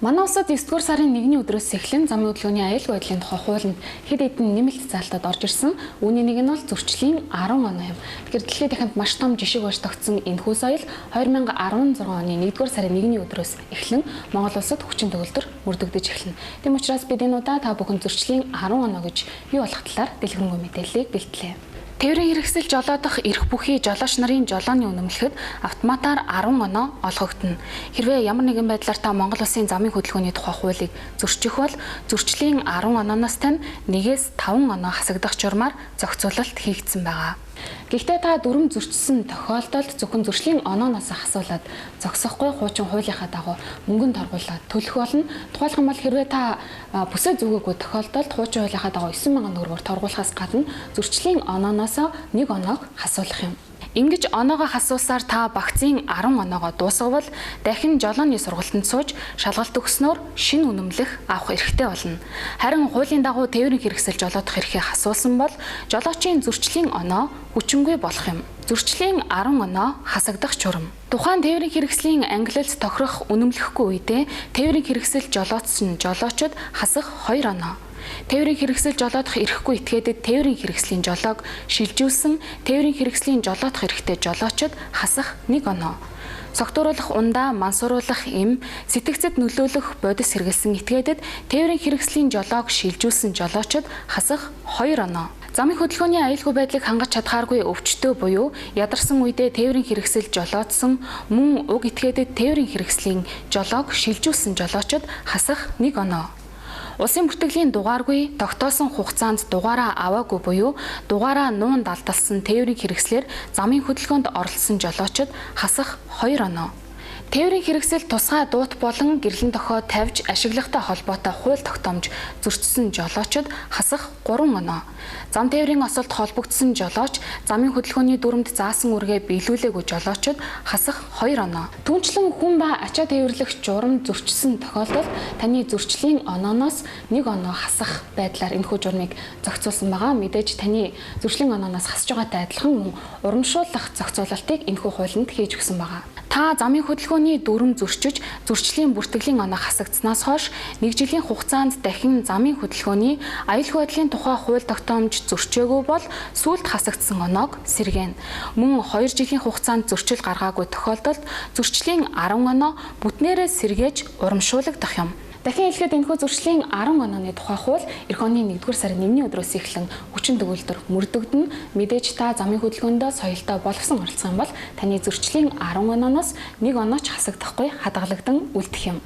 Манай улсад 9-р сарын 1-ний өдрөөс эхлэн замын хөдөлгөөний аюулгүй байдлын тухай хуулинд хэд хэдэн нэмэлт заалтад орж ирсэн. Үүний нэг нь бол зөрчлийн 10 оноо юм. Тэгэхээр дэлхийд дахинд маш том жишг болж тогтсон энэхүү соёл 2016 оны 1-р сарын 1-ний өдрөөс эхлэн Монгол улсад хүчин төгөлдөр мөрдөгдөж эхэлнэ. Тэм учраас бид энэ удаа та бүхэн зөрчлийн 10 оноо гэж юу болох талаар дэлгэрэнгүй мэдээллийг бэлтлээ. Тээврийн хэрэгсэл жолоодох эрх бүхий жолооч нарын жолооны үнэмлэхэд автоматар 10 оноо олгогдно. Хэрвээ ямар нэгэн байдлаар та Монгол Улсын замын хөдөлгөөний тухай хуулийг зөрчих бол зөрчлийн 10 онооноос тань 1-5 оноо хасагдах журмаар зохицуулалт хийгдсэн байгаа. Гэхдээ та дүрм зөрчсөн тохиолдолд зөвхөн зөрчлийн онооноос асуулаад зогсохгүй хуучин хуулийнхаа дагуу мөнгөнд торгуулаад төлөх болно. Тухайлх юм бол хэрвээ та бүсээ зүгээгүй тохиолдолд хуучин хуулийнхаа дагуу 9,000 төгрөгөөр торгуулахаас гадна зөрчлийн онооноос 1 оноог асуулах юм. Ингэж оноогоо хасуулсаар та багцын 10 оноогоо дуусгавал дахин жолооны сургалтанд сууж шалгалт өгснөөр шинэ үнэмлэх авах эрхтэй болно. Харин хуулийн дагуу тээврийн хэрэгсэл жолоодох эрхээ хасуулсан бол жолоочийн зөрчлийн оноо хүчингүй болох юм. Зөрчлийн 10 оноо хасагдах журам. Тухайн тээврийн хэрэгслийн ангилалд тохирох үнэмлэхгүй үедээ тээврийн хэрэгсэл жолоодсон жолоочид хасах 2 оноо. Тээврийн хэрэгсэл жолоодох эрхгүй этгээдэд тээврийн хэрэгслийн жолоог шилжүүлсэн тээврийн хэрэгслийн жолоодох эрхтэй жолоочид хасах 1 оноо. Согтууруулах ундаа мансууруулах эм сэтгцэд нөлөөлөх бодис хэрэгэлсэн этгээдэд тээврийн хэрэгслийн жолоог шилжүүлсэн жолоочид хасах 2 оноо. Замын хөдөлгөөний аюулгүй байдлыг хангаж чадхааргүй өвчтөө буюу ядарсан үедээ тээврийн хэрэгсэл жолоодсон мөн уг этгээдэд тээврийн хэрэгслийн жолоог шилжүүлсэн жолоочид хасах 1 оноо. Улсын бүртгэлийн дугааргүй тогтоосон хугацаанд дугаараа аваагүй буюу дугаараа нуунд алдалсан тээврийн хэрэгслэр замын хөдөлгөөнд оролцсон жолоочид хасах 2 оноо. Тээврийн хэрэгсэл тусгай дуут болон гэрлэн тохио тавьж ашиглахтай холбоотой хууль тогтоомж зөрчсөн жолоочид хасах 3 оноо. Зам тээврийн осолд холбогдсон жолооч замын хөдөлгөөний дүрмд заасан үргээ биелүүлээгүй жолоочид хасах 2 оноо. Түүнчлэн хүн ба ачаа тээвэрлэх журам зөрчсөн тохиолдолд таны зөрчлийн онооноос 1 оноо хасах байдлаар энэхүү журмыг зохицуулсан байгаа. Мэдээж таны зөрчлийн онооноос хасж байгаатай адилхан урамшуулах зохицуулалтыг энэхүү хуулинд хийж өгсөн байгаа. Та замын хөдөлгөөний дүрм зөрчиж зөрчлийн бүртгэлийн оноо хасагдсанаас хойш 1 жилийн хугацаанд дахин замын хөдөлгөөний аюулгүй байдлын тухай хууль тогтоомж зөрчөөгүй бол сүүлд хасагдсан оноог сэргээнэ. Мөн 2 жилийн хугацаанд зөрчил гаргаагүй тохиолдолд зөрчлийн 10 оноо бүтнээрээ сэргээж урамшуулагдах юм. Дахин хэлэхэд энэхүү зөрчлийн 10 онооны тухай хууль эх оны 1-р сарын 1-ний өдрөөс эхлэн хүчин төгөлдөр мөрдөгдөн. Мэдээж та замын хөдөлгөөндөө соёлтой боловсон оролцох юм бол таны зөрчлийн 10 онооноос 1 оноо ч хасагдахгүй хадгалагдан үлдэх юм.